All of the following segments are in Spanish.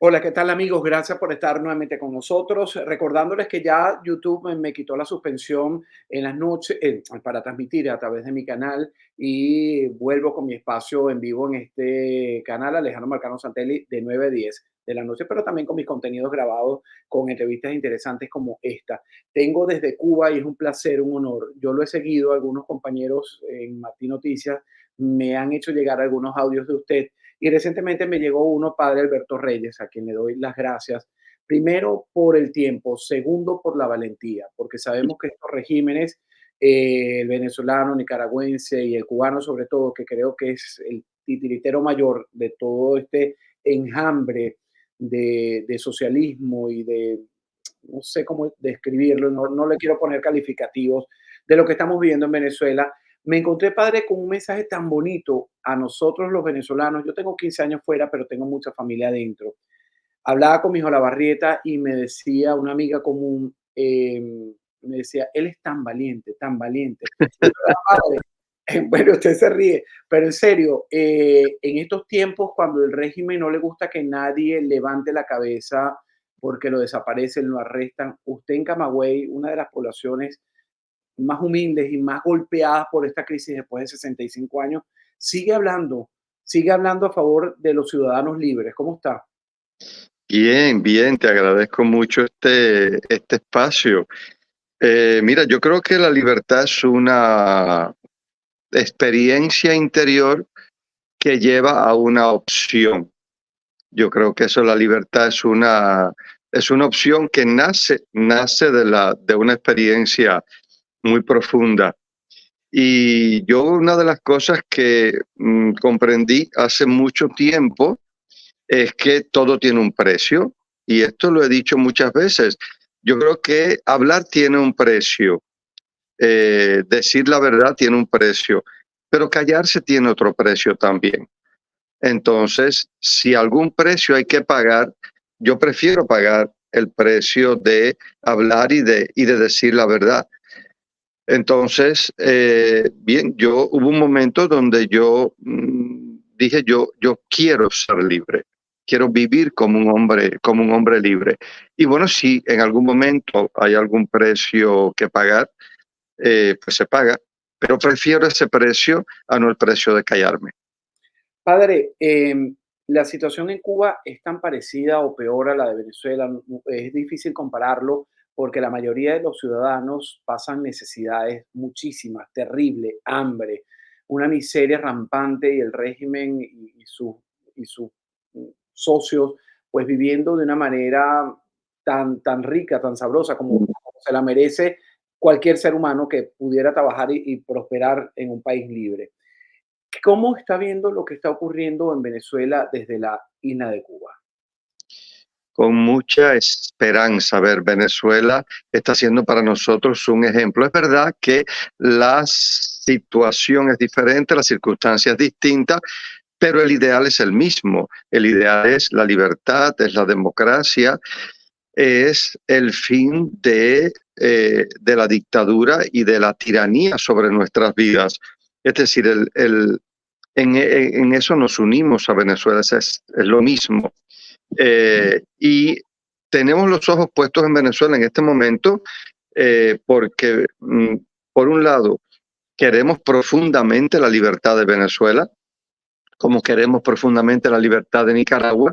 Hola, ¿qué tal amigos? Gracias por estar nuevamente con nosotros. Recordándoles que ya YouTube me quitó la suspensión en las noches para transmitir a través de mi canal y vuelvo con mi espacio en vivo en este canal Alejandro Marcano Santelli de 9 a 10 de la noche, pero también con mis contenidos grabados con entrevistas interesantes como esta. Tengo desde Cuba y es un placer, un honor. Yo lo he seguido, algunos compañeros en Martín Noticias me han hecho llegar algunos audios de usted y recientemente me llegó uno, padre Alberto Reyes, a quien le doy las gracias, primero por el tiempo, segundo por la valentía, porque sabemos que estos regímenes, el venezolano, nicaragüense y el cubano sobre todo, que creo que es el titiritero mayor de todo este enjambre de socialismo y de, no sé cómo describirlo, no le quiero poner calificativos, de lo que estamos viviendo en Venezuela. Me encontré, padre, con un mensaje tan bonito a nosotros los venezolanos. Yo tengo 15 años fuera, pero tengo mucha familia adentro. Hablaba con mi hijo Lavarrieta y me decía una amiga común, me decía, él es tan valiente, tan valiente. Y yo, padre, bueno, usted se ríe, pero en serio, en estos tiempos, cuando el régimen no le gusta que nadie levante la cabeza porque lo desaparecen, lo arrestan, usted en Camagüey, una de las poblaciones más humildes y más golpeadas por esta crisis después de 65 años, sigue hablando a favor de los ciudadanos libres. ¿Cómo está? Bien, bien, te agradezco mucho este espacio. Mira, yo creo que la libertad es una experiencia interior que lleva a una opción. Yo creo que eso, la libertad es una opción que nace de una experiencia muy profunda. Y yo una de las cosas que comprendí hace mucho tiempo es que todo tiene un precio, y esto lo he dicho muchas veces. Yo creo que hablar tiene un precio, decir la verdad tiene un precio, pero callarse tiene otro precio también. Entonces, si algún precio hay que pagar, yo prefiero pagar el precio de hablar y de decir la verdad. Entonces, bien, hubo un momento donde yo dije, yo quiero ser libre, quiero vivir como un hombre libre. Y bueno, si en algún momento hay algún precio que pagar, pues se paga, pero prefiero ese precio a no el precio de callarme. Padre, la situación en Cuba es tan parecida o peor a la de Venezuela. Es difícil compararlo porque la mayoría de los ciudadanos pasan necesidades muchísimas, terrible, hambre, una miseria rampante y el régimen y sus socios pues viviendo de una manera tan rica, tan sabrosa como se la merece cualquier ser humano que pudiera trabajar y prosperar en un país libre. ¿Cómo está viendo lo que está ocurriendo en Venezuela desde la isla de Cuba? Con mucha esperanza. A ver, Venezuela está siendo para nosotros un ejemplo. Es verdad que la situación es diferente, las circunstancias distintas, pero el ideal es el mismo. El ideal es la libertad, es la democracia, es el fin de la dictadura y de la tiranía sobre nuestras vidas. Es decir, en eso nos unimos a Venezuela, es lo mismo. Y tenemos los ojos puestos en Venezuela en este momento, porque, por un lado, queremos profundamente la libertad de Venezuela, como queremos profundamente la libertad de Nicaragua,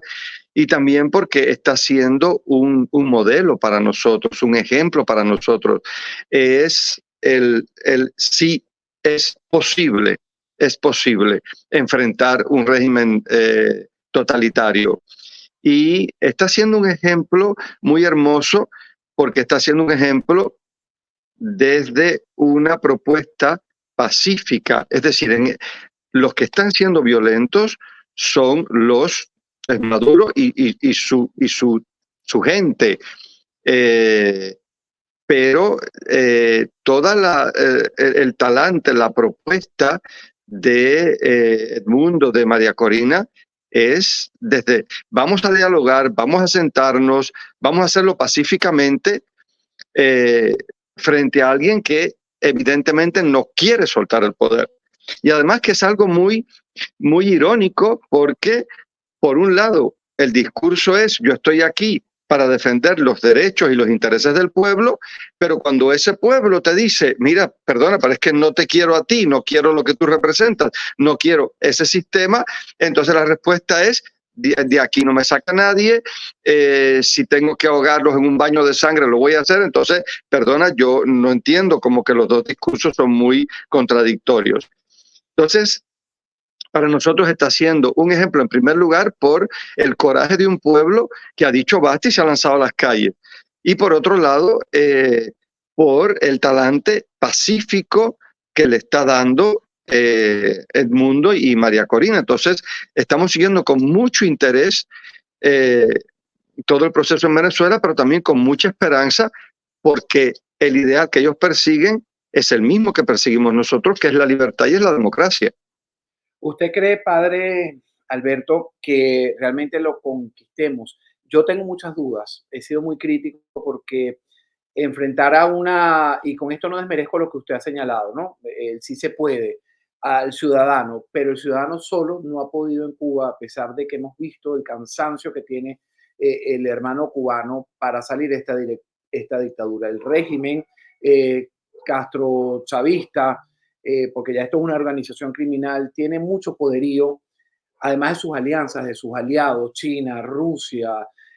y también porque está siendo un modelo para nosotros, un ejemplo para nosotros. Es el sí es posible enfrentar un régimen totalitario. Y está siendo un ejemplo muy hermoso, porque está siendo un ejemplo desde una propuesta pacífica. Es decir, los que están siendo violentos son Maduro y su gente. Eh, pero toda el talante, la propuesta de Edmundo, de María Corina, es desde vamos a dialogar, vamos a sentarnos, vamos a hacerlo pacíficamente, eh, frente a alguien que evidentemente no quiere soltar el poder. Y además que es algo muy, muy irónico, porque por un lado El discurso es: yo estoy aquí para defender los derechos y los intereses del pueblo, pero cuando ese pueblo te dice: mira, perdona, pero es que no te quiero a ti, no quiero lo que tú representas, no quiero ese sistema, entonces la respuesta es: de aquí no me saca nadie, si tengo que ahogarlos en un baño de sangre lo voy a hacer. Entonces, perdona, yo no entiendo, como que los dos discursos son muy contradictorios. Entonces, para nosotros está siendo un ejemplo, en primer lugar, por el coraje de un pueblo que ha dicho basta y se ha lanzado a las calles. Y por otro lado, por el talante pacífico que le está dando Edmundo y María Corina. Entonces, estamos siguiendo con mucho interés eh, todo el proceso en Venezuela, pero también con mucha esperanza, porque el ideal que ellos persiguen es el mismo que perseguimos nosotros, que es la libertad y es la democracia. ¿Usted cree, padre Alberto, que realmente lo conquistemos? Yo tengo muchas dudas. He sido muy crítico porque enfrentar a una, y con esto no desmerezco lo que usted ha señalado, ¿no? Sí se puede al ciudadano, pero el ciudadano solo no ha podido en Cuba, a pesar de que hemos visto el cansancio que tiene el hermano cubano para salir de esta dictadura. El régimen Castro-chavista, porque ya esto es una organización criminal, tiene mucho poderío, además de sus alianzas, de sus aliados, China, Rusia.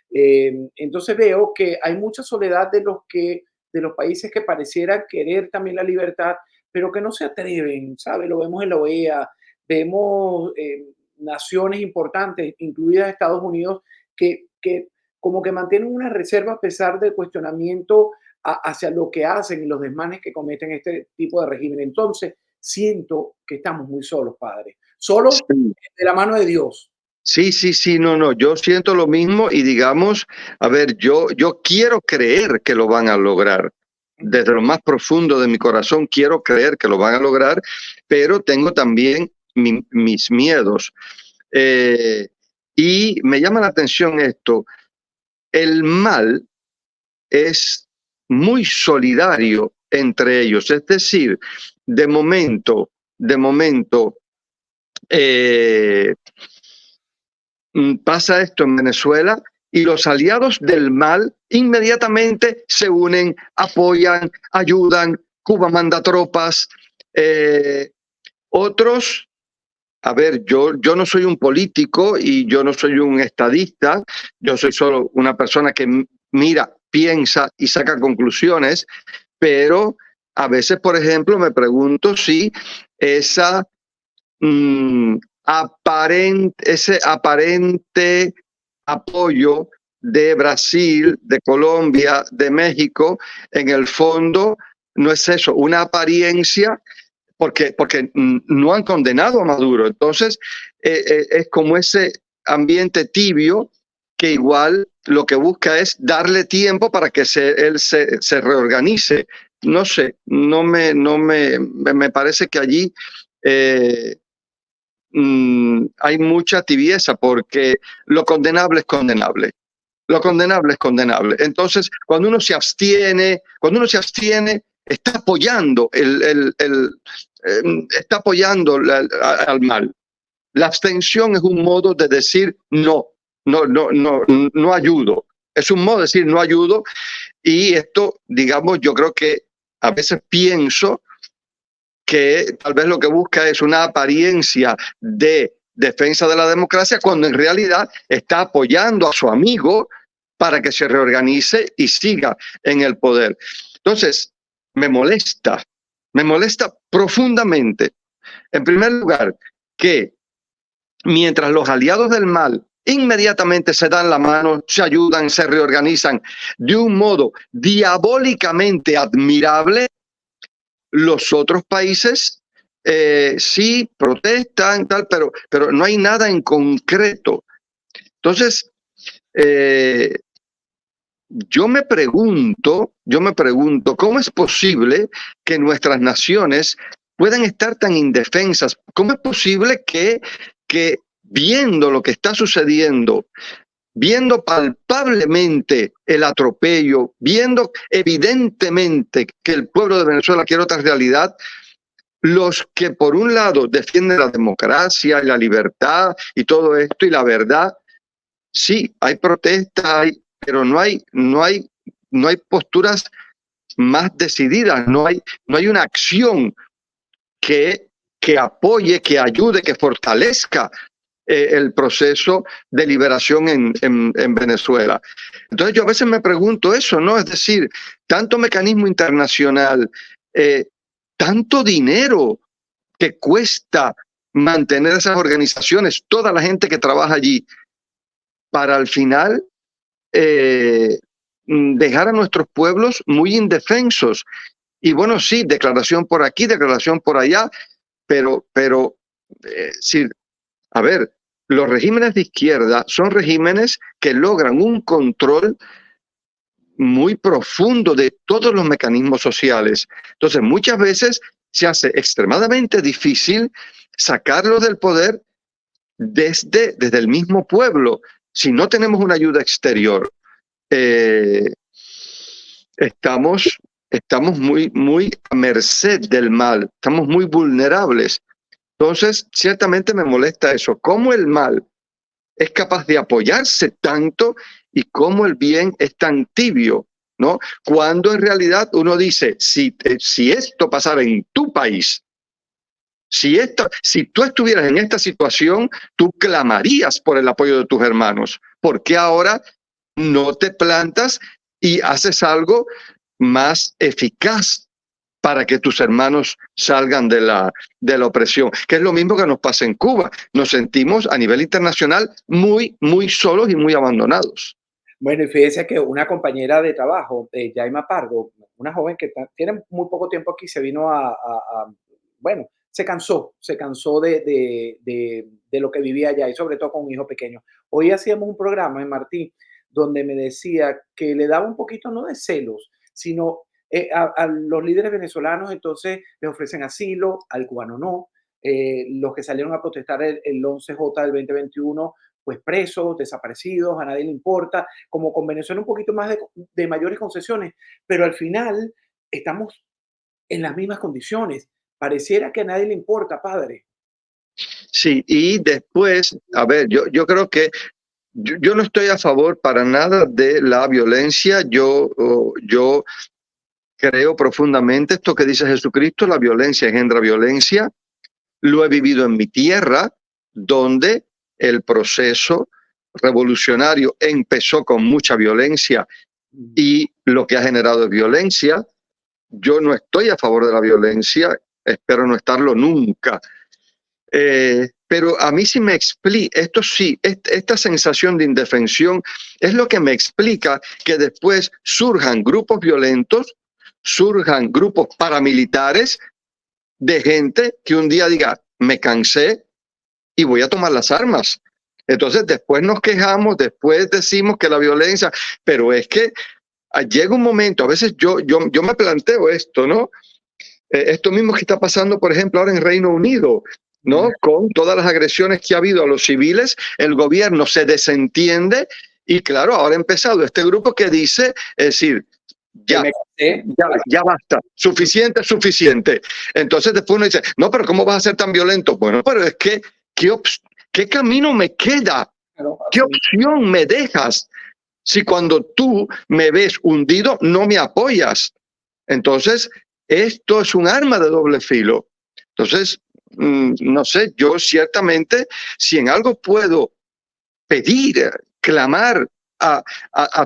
Entonces veo que hay mucha soledad de los países que parecieran querer también la libertad, pero que no se atreven, ¿sabe? Lo vemos en la OEA, vemos naciones importantes, incluidas Estados Unidos, que como que mantienen una reserva a pesar del cuestionamiento hacia lo que hacen y los desmanes que cometen este tipo de régimen. Entonces, siento que estamos muy solos, padre. Solos Sí. de la mano de Dios. Sí, sí, sí, no, no, yo siento lo mismo y digamos, a ver, yo quiero creer que lo van a lograr. Desde lo más profundo de mi corazón quiero creer que lo van a lograr, pero tengo también mis miedos. Eh, y me llama la atención esto: el mal es muy solidario entre ellos, es decir, de momento, eh, pasa esto en Venezuela y los aliados del mal inmediatamente se unen, apoyan, ayudan. Cuba manda tropas. Otros, a ver, yo no soy un político y yo no soy un estadista, yo soy solo una persona que mira, piensa y saca conclusiones, pero a veces, por ejemplo, me pregunto si esa ese aparente apoyo de Brasil, de Colombia, de México, en el fondo no es eso, una apariencia, porque no han condenado a Maduro. Entonces, es como ese ambiente tibio que igual lo que busca es darle tiempo para que él se reorganice. No sé, me parece que allí hay mucha tibieza, porque lo condenable es condenable. Lo condenable es condenable. Entonces, cuando uno se abstiene, está apoyando está apoyando al mal. La abstención es un modo de decir no, no ayudo. Es un modo de decir no ayudo. Y esto, digamos, yo creo que a veces pienso que tal vez lo que busca es una apariencia de defensa de la democracia, cuando en realidad está apoyando a su amigo para que se reorganice y siga en el poder. Entonces, me molesta profundamente, en primer lugar, que mientras los aliados del mal inmediatamente se dan la mano, se ayudan, se reorganizan de un modo diabólicamente admirable, los otros países sí protestan, tal, pero no hay nada en concreto. Entonces, eh, yo me pregunto, ¿cómo es posible que nuestras naciones puedan estar tan indefensas? ¿Cómo es posible que viendo lo que está sucediendo, viendo palpablemente el atropello, viendo evidentemente que el pueblo de Venezuela quiere otra realidad, los que por un lado defienden la democracia y la libertad y todo esto y la verdad, sí, hay protestas, pero no hay posturas más decididas, no hay una acción que, que apoye, que ayude, que fortalezca el proceso de liberación en Venezuela. Entonces yo a veces me pregunto eso, ¿no? Es decir, tanto mecanismo internacional, eh, tanto dinero que cuesta mantener esas organizaciones, toda la gente que trabaja allí, para al final dejar a nuestros pueblos muy indefensos. Y bueno, sí, declaración por aquí, declaración por allá, pero sí, a ver, los regímenes de izquierda son regímenes que logran un control muy profundo de todos los mecanismos sociales. Entonces, muchas veces se hace extremadamente difícil sacarlo del poder desde el mismo pueblo, si no tenemos una ayuda exterior. Eh, estamos, estamos muy a merced del mal, estamos muy vulnerables. Entonces, ciertamente me molesta eso. ¿Cómo el mal es capaz de apoyarse tanto y cómo el bien es tan tibio? ¿No? Cuando en realidad uno dice, si esto pasara en tu país, si tú estuvieras en esta situación, tú clamarías por el apoyo de tus hermanos. ¿Por qué ahora no te plantas y haces algo más eficaz para que tus hermanos salgan de la opresión? Que es lo mismo que nos pasa en Cuba. Nos sentimos a nivel internacional muy solos y muy abandonados. Bueno, y fíjese que una compañera de trabajo, Yaima Pardo, una joven que tiene muy poco tiempo aquí, se vino bueno, se cansó de lo que vivía allá y sobre todo con un hijo pequeño. Hoy hacíamos un programa en Martí donde me decía que le daba un poquito, no de celos, sino a los líderes venezolanos entonces les ofrecen asilo, al cubano no. Los que salieron a protestar el 11J del 2021 pues presos, desaparecidos, a nadie le importa, como con Venezuela un poquito más de mayores concesiones, pero al final estamos en las mismas condiciones. Pareciera que a nadie le importa, padre. Sí, y después, a ver, yo creo que yo no estoy a favor para nada de la violencia. Yo creo profundamente esto que dice Jesucristo, la violencia engendra violencia. Lo he vivido en mi tierra, donde el proceso revolucionario empezó con mucha violencia y lo que ha generado es violencia. Yo no estoy a favor de la violencia, espero no estarlo nunca. Pero a mí sí me explica, esto sí, esta sensación de indefensión es lo que me explica que después surjan grupos violentos, surjan grupos paramilitares de gente que un día diga, me cansé y voy a tomar las armas. Entonces después nos quejamos, después decimos que la violencia, pero es que llega un momento, a veces yo me planteo esto, ¿no? Esto mismo que está pasando, por ejemplo, ahora en Reino Unido, ¿no? Con todas las agresiones que ha habido a los civiles, el gobierno se desentiende y claro, ahora ha empezado este grupo que dice, es decir, ya, ya basta, suficiente es suficiente. Entonces después uno dice, no, pero ¿cómo vas a ser tan violento? Bueno, pero es que, ¿qué camino me queda? ¿Qué opción me dejas si cuando tú me ves hundido no me apoyas? Entonces, esto es un arma de doble filo. Entonces, no sé, yo ciertamente, si en algo puedo pedir, clamar a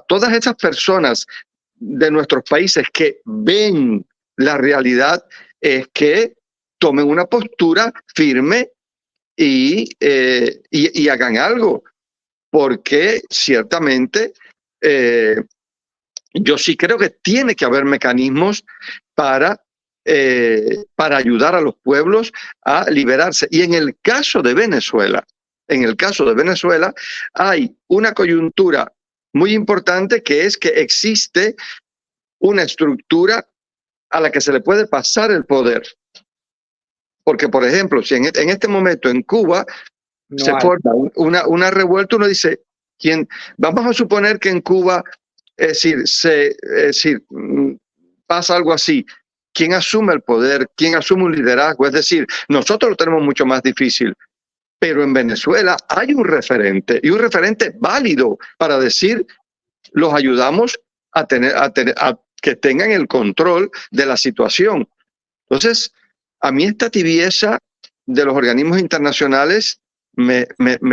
todas esas personas de nuestros países que ven la realidad, es que tomen una postura firme y hagan algo, porque ciertamente yo sí creo que tiene que haber mecanismos para ayudar a los pueblos a liberarse. Y en el caso de Venezuela, hay una coyuntura muy importante que es que existe una estructura a la que se le puede pasar el poder. Porque, por ejemplo, si en este momento en Cuba se forma una revuelta, uno dice, vamos a suponer que en Cuba, pasa algo así. ¿Quién asume el poder? ¿Quién asume un liderazgo? Es decir, nosotros lo tenemos mucho más difícil. Pero en Venezuela hay un referente, y un referente válido para decir, los ayudamos a que tengan el control de la situación. Entonces, a mí esta tibieza de los organismos internacionales me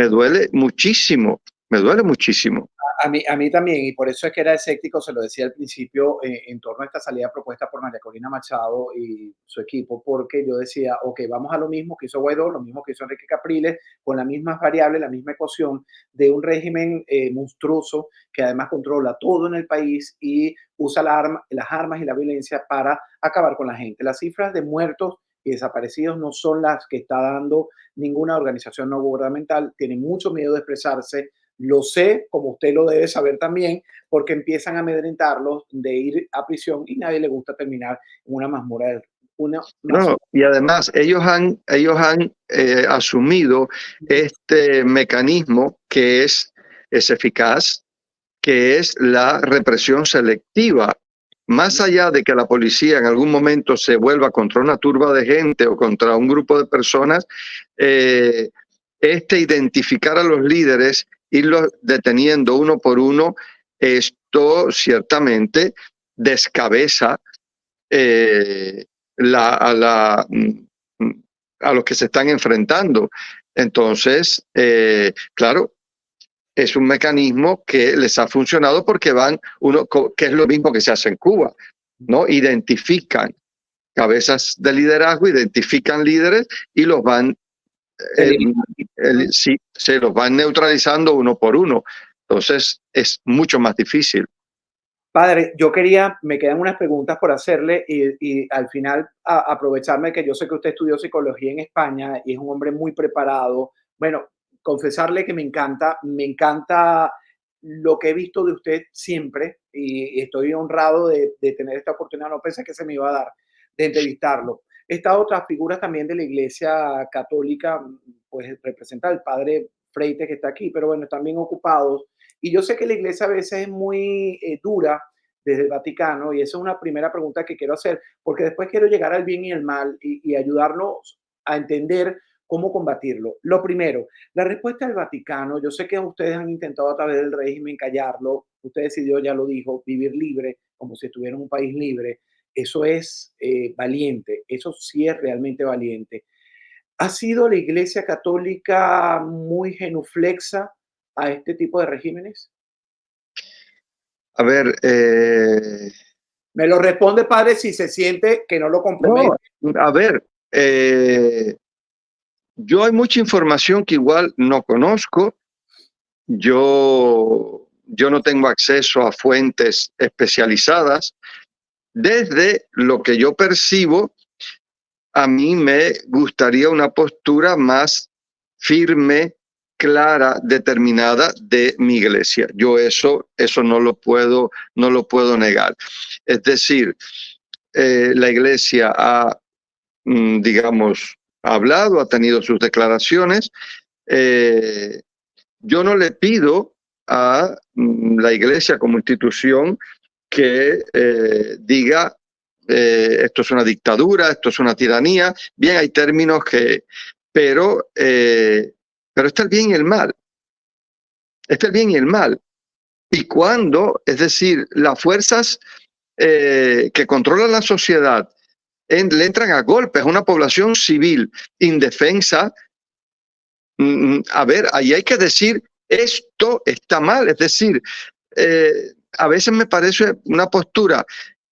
duele muchísimo, me duele muchísimo. A mí también, y por eso es que era escéptico, se lo decía al principio, en torno a esta salida propuesta por María Corina Machado y su equipo, porque yo decía, ok, vamos a lo mismo que hizo Guaidó, lo mismo que hizo Enrique Capriles, con las mismas variables, la misma ecuación de un régimen monstruoso que además controla todo en el país y usa las armas y la violencia para acabar con la gente. Las cifras de muertos y desaparecidos no son las que está dando ninguna organización no gubernamental, tienen mucho miedo de expresarse. Lo sé, como usted lo debe saber también, porque empiezan a amedrentarlos de ir a prisión y nadie le gusta terminar en una mazmorra. No, y además ellos han asumido este mecanismo que es eficaz, que es la represión selectiva. Más allá de que la policía en algún momento se vuelva contra una turba de gente o contra un grupo de personas, identificar a los líderes, irlos deteniendo uno por uno, esto ciertamente descabeza a los que se están enfrentando. Entonces, claro, es un mecanismo que les ha funcionado porque que es lo mismo que se hace en Cuba, ¿no? Identifican cabezas de liderazgo, identifican líderes y los van, sí, se los van neutralizando uno por uno. Entonces, es mucho más difícil. Padre, me quedan unas preguntas por hacerle y al final aprovecharme que yo sé que usted estudió psicología en España y es un hombre muy preparado. Bueno, confesarle que me encanta lo que he visto de usted siempre y estoy honrado de tener esta oportunidad, no pensé que se me iba a dar, de entrevistarlo. Esta otra figura también de la Iglesia Católica, pues representa al padre Freite que está aquí, pero bueno, están bien ocupados. Y yo sé que la iglesia a veces es muy dura desde el Vaticano y esa es una primera pregunta que quiero hacer, porque después quiero llegar al bien y el mal y ayudarnos a entender cómo combatirlo. Lo primero, la respuesta del Vaticano, yo sé que ustedes han intentado a través del régimen callarlo, usted decidió, ya lo dijo, vivir libre, como si estuviera en un país libre. Eso es valiente, eso sí es realmente valiente. ¿Ha sido la Iglesia Católica muy genuflexa a este tipo de regímenes? A ver, Me lo responde, padre, si se siente que no lo no, compromete. a ver, yo hay mucha información que igual no conozco. Yo no tengo acceso a fuentes especializadas. Desde lo que yo percibo, a mí me gustaría una postura más firme, clara, determinada de mi iglesia. Yo eso no lo puedo negar. Es decir, la iglesia ha, digamos, hablado, ha tenido sus declaraciones. Yo no le pido a la iglesia como institución que diga esto es una dictadura, esto es una tiranía. Bien, hay términos pero está el bien y el mal. Está el bien y el mal. Y cuando, es decir, las fuerzas que controlan la sociedad le entran a golpes a una población civil indefensa, a ver, ahí hay que decir, esto está mal. Es decir, a veces me parece una postura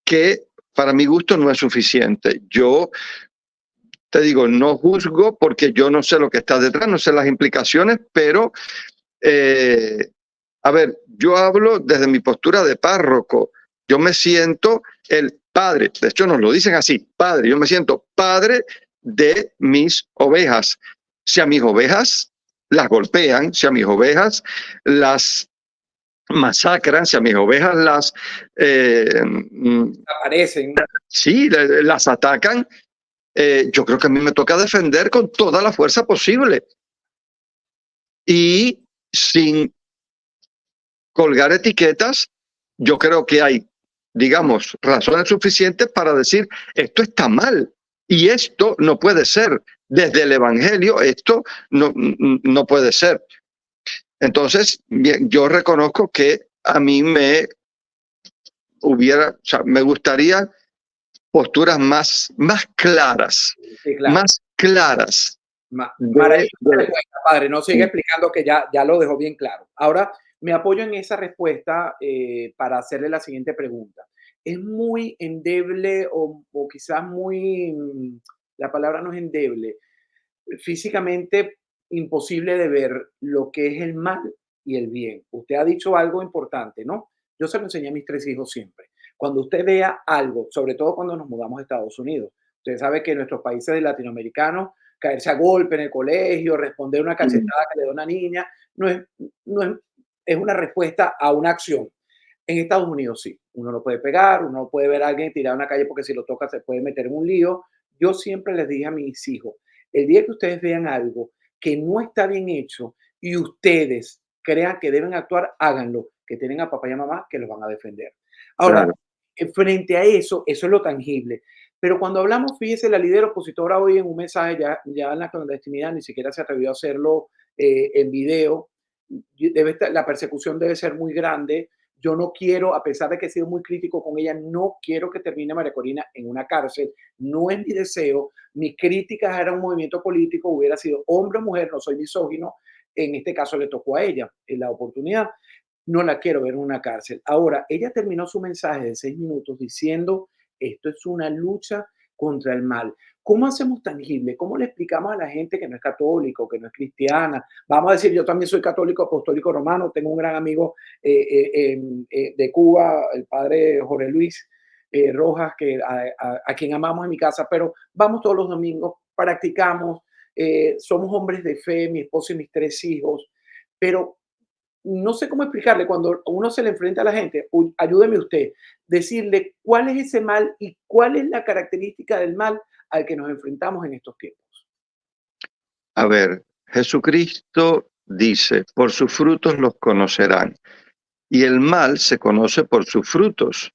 que para mi gusto no es suficiente. Yo te digo, no juzgo porque yo no sé lo que está detrás, no sé las implicaciones, pero a ver, yo hablo desde mi postura de párroco. Yo me siento el padre, de hecho nos lo dicen así, padre, yo me siento padre de mis ovejas. Si a mis ovejas las golpean, si a mis ovejas las masacran, si a mis ovejas Aparecen. sí, las atacan, yo creo que a mí me toca defender con toda la fuerza posible y sin colgar etiquetas. Yo creo que hay, digamos, razones suficientes para decir esto está mal y esto no puede ser. desde el Evangelio esto no puede ser. Entonces, bien, yo reconozco que a mí o sea, me gustaría posturas más claras, Sí, claro. más claras Maravillosa de respuesta, padre. No sigue explicando que ya lo dejó bien claro. Ahora, me apoyo en esa respuesta para hacerle la siguiente pregunta. ¿Es muy endeble o quizás muy, la palabra no es endeble, físicamente imposible de ver lo que es el mal y el bien? Usted ha dicho algo importante, ¿no? Yo se lo enseñé a mis tres hijos siempre. Cuando usted vea algo, sobre todo cuando nos mudamos a Estados Unidos, usted sabe que en nuestros países latinoamericanos, caerse a golpe en el colegio, responder una cachetada que le da una niña, no es, no es, es una respuesta a una acción. En Estados Unidos sí, uno lo puede pegar, uno puede ver a alguien tirado en la calle porque si lo toca se puede meter en un lío. Yo siempre les dije a mis hijos, el día que ustedes vean algo que no está bien hecho y ustedes crean que deben actuar, háganlo, que tienen a papá y a mamá que los van a defender. Ahora, claro, frente a eso es lo tangible. Pero cuando hablamos, fíjese, la líder opositora hoy en un mensaje, ya en la clandestinidad, ni siquiera se atrevió a hacerlo en video. La persecución debe ser muy grande. Yo no quiero, a pesar de que he sido muy crítico con ella, no quiero que termine María Corina en una cárcel. No es mi deseo. Mi crítica era un movimiento político, hubiera sido hombre o mujer, no soy misógino. En este caso le tocó a ella en la oportunidad. No la quiero ver en una cárcel. Ahora, ella terminó su mensaje de 6 minutos diciendo, esto es una lucha contra el mal. ¿Cómo hacemos tangible? ¿Cómo le explicamos a la gente que no es católico, que no es cristiana? Vamos a decir, yo también soy católico apostólico romano, tengo un gran amigo de Cuba, el padre Jorge Luis Rojas, a quien amamos en mi casa, pero vamos todos los domingos, practicamos, somos hombres de fe, mi esposo y mis tres hijos, pero no sé cómo explicarle cuando uno se le enfrenta a la gente, ayúdeme usted, decirle cuál es ese mal y cuál es la característica del mal al que nos enfrentamos en estos tiempos. a ver, Jesucristo dice, por sus frutos los conocerán. Y el mal se conoce por sus frutos.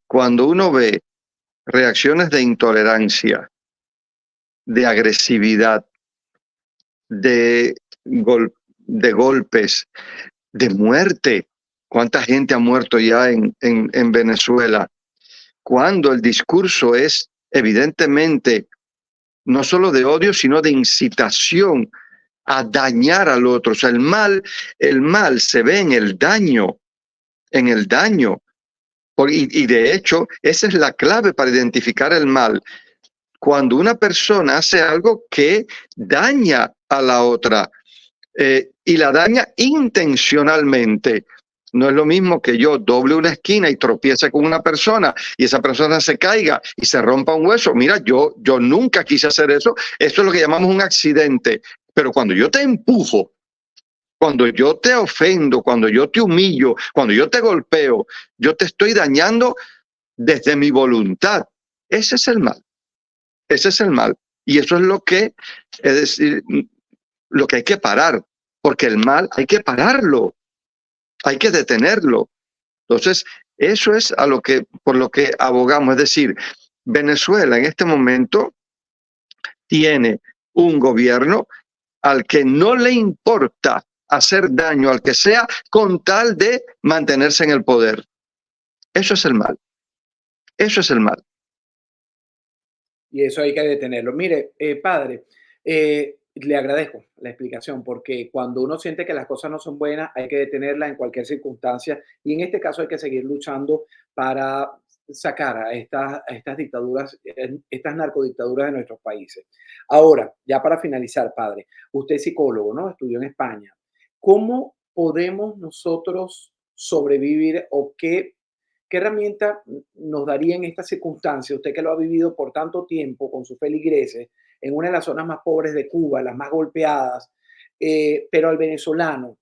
Cuando uno ve reacciones de intolerancia, de agresividad, de, de golpes, de muerte, ¿cuánta gente ha muerto ya en Venezuela? Cuando el discurso es evidentemente no solo de odio, sino de incitación a dañar al otro. O sea, el mal se ve en el daño. Y de hecho, esa es la clave para identificar el mal. Cuando una persona hace algo que daña a la otra y la daña intencionalmente. No es lo mismo que yo doble una esquina y tropiece con una persona y esa persona se caiga y se rompa un hueso. Mira, yo nunca quise hacer eso. Eso es lo que llamamos un accidente. Pero cuando yo te empujo, cuando yo te ofendo, cuando yo te humillo, cuando yo te golpeo, yo te estoy dañando desde mi voluntad. Ese es el mal. Ese es el mal. Y eso es lo que, es decir, lo que hay que parar. Porque el mal hay que pararlo, hay que detenerlo. Entonces, eso es por lo que abogamos. Es decir, Venezuela en este momento tiene un gobierno al que no le importa hacer daño al que sea con tal de mantenerse en el poder. Eso es el mal. Eso es el mal. Y eso hay que detenerlo. Mire, padre, le agradezco la explicación porque cuando uno siente que las cosas no son buenas, hay que detenerlas en cualquier circunstancia y en este caso hay que seguir luchando para sacar a estas dictaduras, estas narcodictaduras de nuestros países. Ahora, ya para finalizar, padre, usted es psicólogo, ¿no? Estudió en España. ¿Cómo podemos nosotros sobrevivir o qué herramienta nos daría en esta circunstancia, usted que lo ha vivido por tanto tiempo con sus feligreses, en una de las zonas más pobres de Cuba, las más golpeadas, pero al venezolano,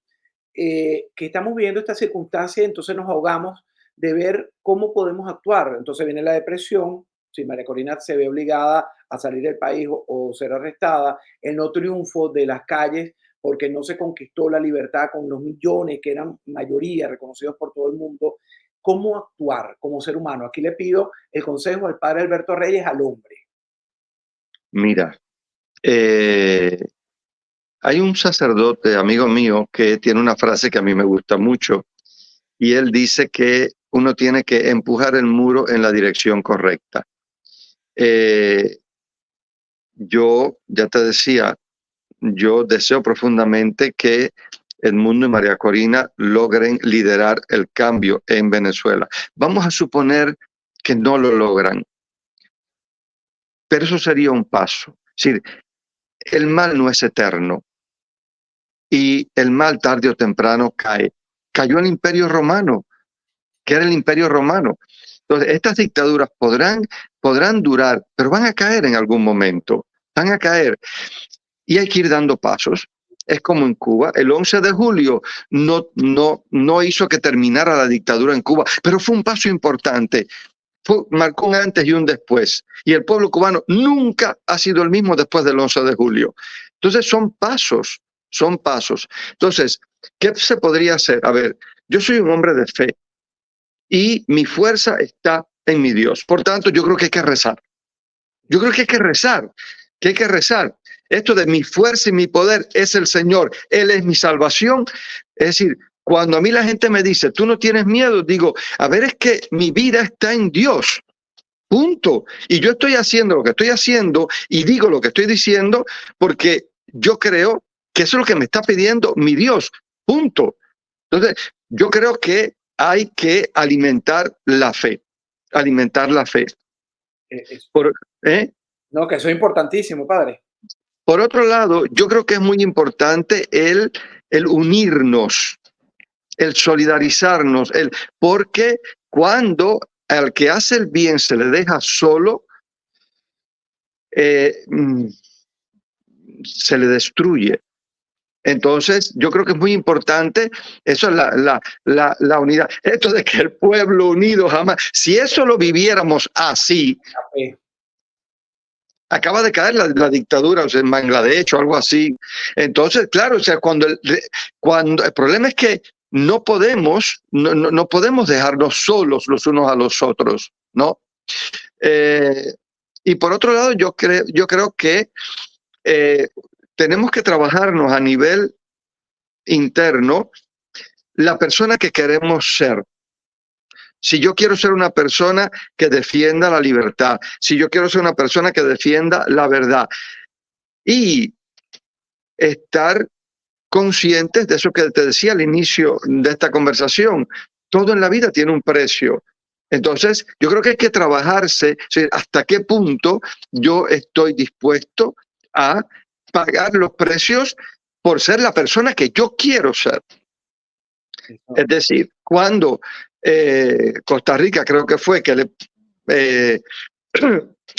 que estamos viviendo esta circunstancia, entonces nos ahogamos de ver cómo podemos actuar. Entonces viene la depresión, si María Corina se ve obligada a salir del país o ser arrestada, el no triunfo de las calles porque no se conquistó la libertad con los millones que eran mayoría reconocidos por todo el mundo. ¿Cómo actuar como ser humano? Aquí le pido el consejo al padre Alberto Reyes al hombre. Mira, eh, hay un sacerdote, amigo mío, que tiene una frase que a mí me gusta mucho y él dice que uno tiene que empujar el muro en la dirección correcta. Eh, yo, ya te decía, yo deseo profundamente que Edmundo y María Corina logren liderar el cambio en Venezuela. Vamos a suponer que no lo logran, pero eso sería un paso. Es decir, el mal no es eterno y el mal tarde o temprano cae. Cayó el Imperio Romano, que era el Imperio Romano. Entonces, estas dictaduras podrán durar, pero van a caer en algún momento, van a caer. Y hay que ir dando pasos. Es como en Cuba. El 11 de julio no hizo que terminara la dictadura en Cuba, pero fue un paso importante. Marcó un antes y un después. Y el pueblo cubano nunca ha sido el mismo después del 11 de julio. Entonces son pasos, son pasos. Entonces, ¿qué se podría hacer? A ver, yo soy un hombre de fe y mi fuerza está en mi Dios. Por tanto, yo creo que hay que rezar. Yo creo que hay que rezar, que hay que rezar. Esto de mi fuerza y mi poder es el Señor. Él es mi salvación. Es decir, cuando a mí la gente me dice, tú no tienes miedo, digo, a ver, es que mi vida está en Dios. Punto. Y yo estoy haciendo lo que estoy haciendo y digo lo que estoy diciendo porque yo creo que eso es lo que me está pidiendo mi Dios. Punto. Entonces, yo creo que hay que alimentar la fe. Alimentar la fe. Es- Por, ¿eh? no, que eso es importantísimo, padre. Por otro lado, yo creo que es muy importante el unirnos, el solidarizarnos, porque cuando al que hace el bien se le deja solo, eh, se le destruye. Entonces, yo creo que es muy importante, eso es la unidad. Esto de que el pueblo unido jamás, si eso lo viviéramos así, Eh, acaba de caer la dictadura, o sea, en Bangladesh o algo así. Entonces, claro, o sea, cuando el problema es que no podemos dejarnos solos los unos a los otros, ¿no? Eh, y por otro lado, yo creo que eh, tenemos que trabajarnos a nivel interno la persona que queremos ser. Si yo quiero ser una persona que defienda la libertad, si yo quiero ser una persona que defienda la verdad y estar conscientes de eso que te decía al inicio de esta conversación, todo en la vida tiene un precio. Entonces, yo creo que hay que trabajarse, ¿sí? Hasta qué punto yo estoy dispuesto a pagar los precios por ser la persona que yo quiero ser. eso, Es decir, cuando Costa Rica creo que fue que eh,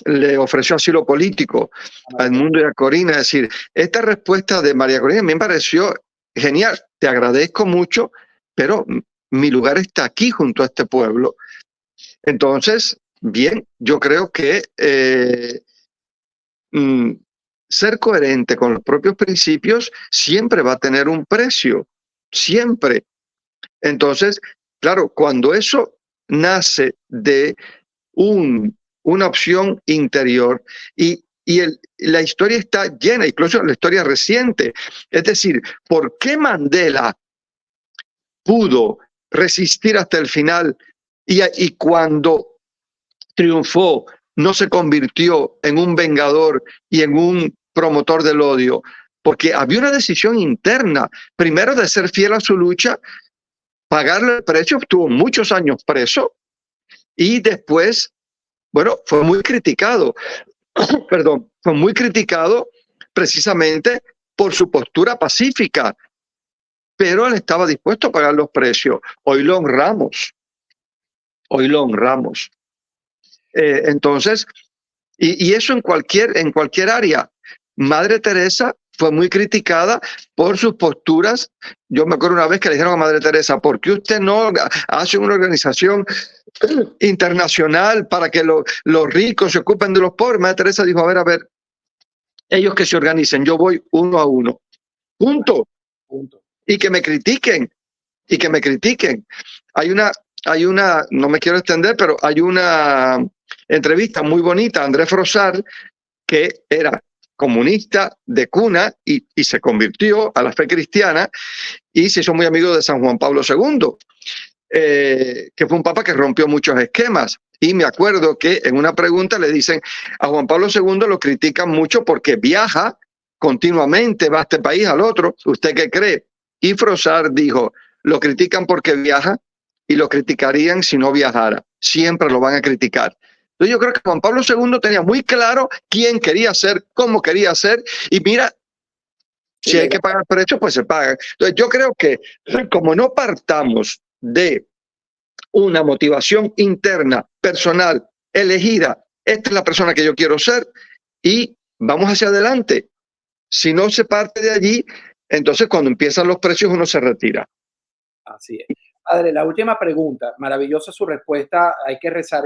le ofreció asilo político a Edmundo y a Corina, es decir, esta respuesta de María Corina me pareció genial, te agradezco mucho, pero mi lugar está aquí junto a este pueblo. Entonces, bien, yo creo que mm, ser coherente con los propios principios siempre va a tener un precio, siempre. Entonces, claro, cuando eso nace de una opción interior y la historia está llena, incluso la historia reciente, es decir, ¿por qué Mandela pudo resistir hasta el final y cuando triunfó no se convirtió en un vengador y en un promotor del odio? Porque había una decisión interna, primero de ser fiel a su lucha, pagarle el precio, estuvo muchos años preso y después, bueno, fue muy criticado, perdón, fue muy criticado precisamente por su postura pacífica, pero él estaba dispuesto a pagar los precios. Hoy lo honramos, hoy lo honramos. Entonces, y eso en cualquier área. Madre Teresa fue muy criticada por sus posturas. Yo me acuerdo una vez que le dijeron a Madre Teresa, ¿por qué usted no hace una organización internacional para que los ricos se ocupen de los pobres? Madre Teresa dijo, a ver, ellos que se organicen, yo voy uno a uno. Punto. punto. Y que me critiquen, y que me critiquen. Hay una, no me quiero extender, pero hay una entrevista muy bonita a Andrés Frosar que era comunista de cuna y se convirtió a la fe cristiana y se hizo muy amigo de San Juan Pablo II, que fue un papa que rompió muchos esquemas. Y me acuerdo que en una pregunta le dicen a Juan Pablo II, lo critican mucho porque viaja continuamente, va a este país, al otro. ¿Usted qué cree? Y Frossard dijo, lo critican porque viaja y lo criticarían si no viajara. Siempre lo van a criticar. Entonces yo creo que Juan Pablo II tenía muy claro quién quería ser, cómo quería ser, y mira, si hay que pagar precios, pues se pagan. Entonces yo creo que como no partamos de una motivación interna, personal, elegida, esta es la persona que yo quiero ser, y vamos hacia adelante. Si no se parte de allí, entonces cuando empiezan los precios uno se retira. Así es. Padre, la última pregunta, maravillosa su respuesta, hay que rezar.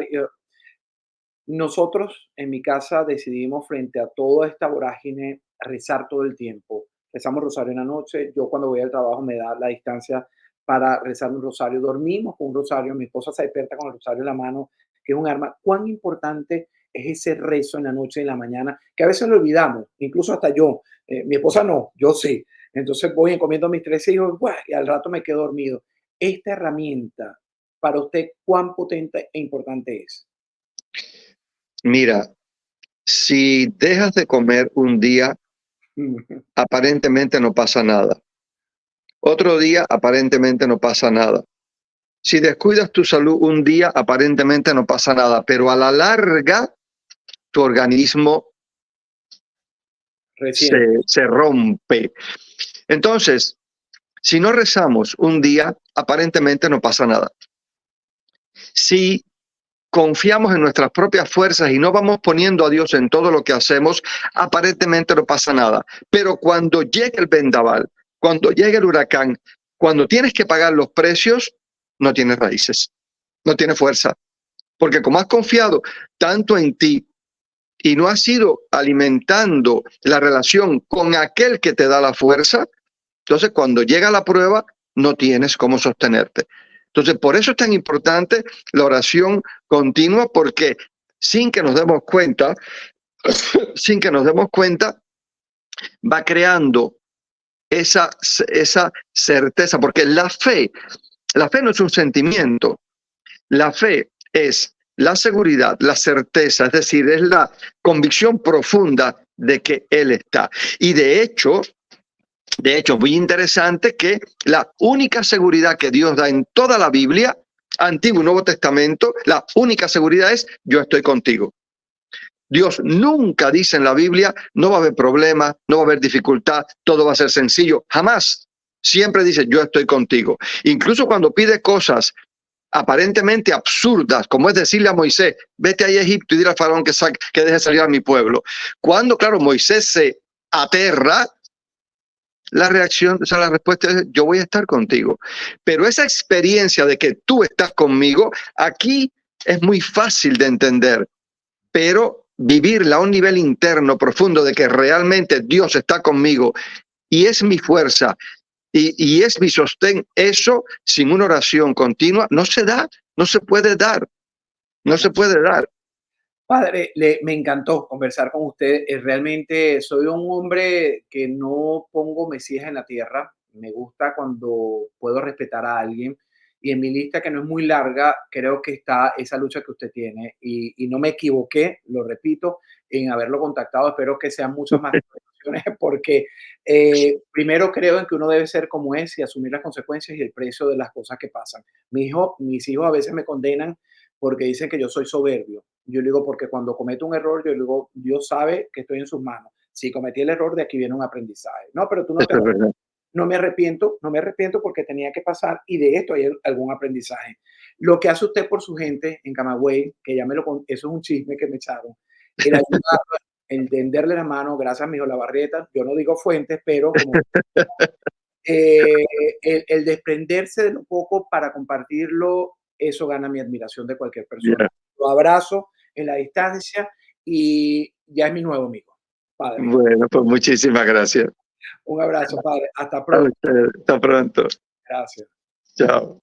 Nosotros en mi casa decidimos frente a toda esta vorágine rezar todo el tiempo. Rezamos rosario en la noche, yo cuando voy al trabajo me da la distancia para rezar un rosario, dormimos con un rosario, mi esposa se despierta con el rosario en la mano, que es un arma. ¿Cuán importante es ese rezo en la noche y en la mañana? Que a veces lo olvidamos, incluso hasta yo, mi esposa no, yo sí. Entonces voy encomiendo a mis 3 hijos, ¡buah! Y al rato me quedo dormido. Esta herramienta, para usted, ¿cuán potente e importante es? Mira, si dejas de comer un día, aparentemente no pasa nada. Otro día, aparentemente no pasa nada. Si descuidas tu salud un día, aparentemente no pasa nada, pero a la larga, tu organismo Recién. se rompe. Entonces, si no rezamos un día, aparentemente no pasa nada. Si confiamos en nuestras propias fuerzas y no vamos poniendo a Dios en todo lo que hacemos, aparentemente no pasa nada. Pero cuando llegue el vendaval, cuando llegue el huracán, cuando tienes que pagar los precios, no tienes raíces, no tienes fuerza. Porque como has confiado tanto en ti y no has ido alimentando la relación con aquel que te da la fuerza, entonces cuando llega la prueba, no tienes cómo sostenerte. Entonces, por eso es tan importante la oración continua, porque sin que nos demos cuenta, sin que nos demos cuenta, va creando esa certeza, porque la fe no es un sentimiento, la fe es la seguridad, la certeza, es decir, es la convicción profunda de que Él está. Y de hecho, muy interesante que la única seguridad que Dios da en toda la Biblia, Antiguo y Nuevo Testamento, la única seguridad es: yo estoy contigo. Dios nunca dice en la Biblia: no va a haber problema, no va a haber dificultad, todo va a ser sencillo. Jamás. Siempre dice: yo estoy contigo. Incluso cuando pide cosas aparentemente absurdas, como es decirle a Moisés: vete ahí a Egipto y dile al faraón que deje salir a mi pueblo. Cuando, claro, Moisés se aterra, la reacción, o sea, la respuesta es: yo voy a estar contigo. Pero esa experiencia de que tú estás conmigo, aquí es muy fácil de entender, pero vivirla a un nivel interno profundo de que realmente Dios está conmigo y es mi fuerza y es mi sostén, eso sin una oración continua no se da, no se puede dar, no se puede dar. Padre, me encantó conversar con usted. Realmente soy un hombre que no pongo mesías en la tierra. Me gusta cuando puedo respetar a alguien. Y en mi lista, que no es muy larga, creo que está esa lucha que usted tiene. Y no me equivoqué, lo repito, en haberlo contactado. Espero que sean muchas más conversaciones porque primero creo en que uno debe ser como es y asumir las consecuencias y el precio de las cosas que pasan. Mis hijos a veces me condenan porque dicen que yo soy soberbio. Yo le digo, porque cuando cometo un error, yo le digo, Dios sabe que estoy en sus manos. Si cometí el error, de aquí viene un aprendizaje. No, pero tú no te... Eso es verdad. No me arrepiento, no me arrepiento porque tenía que pasar y de esto hay algún aprendizaje. Lo que hace usted por su gente en Camagüey, que ya eso es un chisme que me echaron, el ayudarlo, el tenderle la mano, gracias a mi hijo Lavarrieta, yo no digo fuentes, pero como eh, el desprenderse de lo poco para compartirlo, eso gana mi admiración de cualquier persona. Yeah. Lo abrazo en la distancia y ya es mi nuevo amigo, padre. Bueno, pues muchísimas gracias. Un abrazo, padre. Hasta A pronto. usted. Hasta pronto. Gracias. Chao.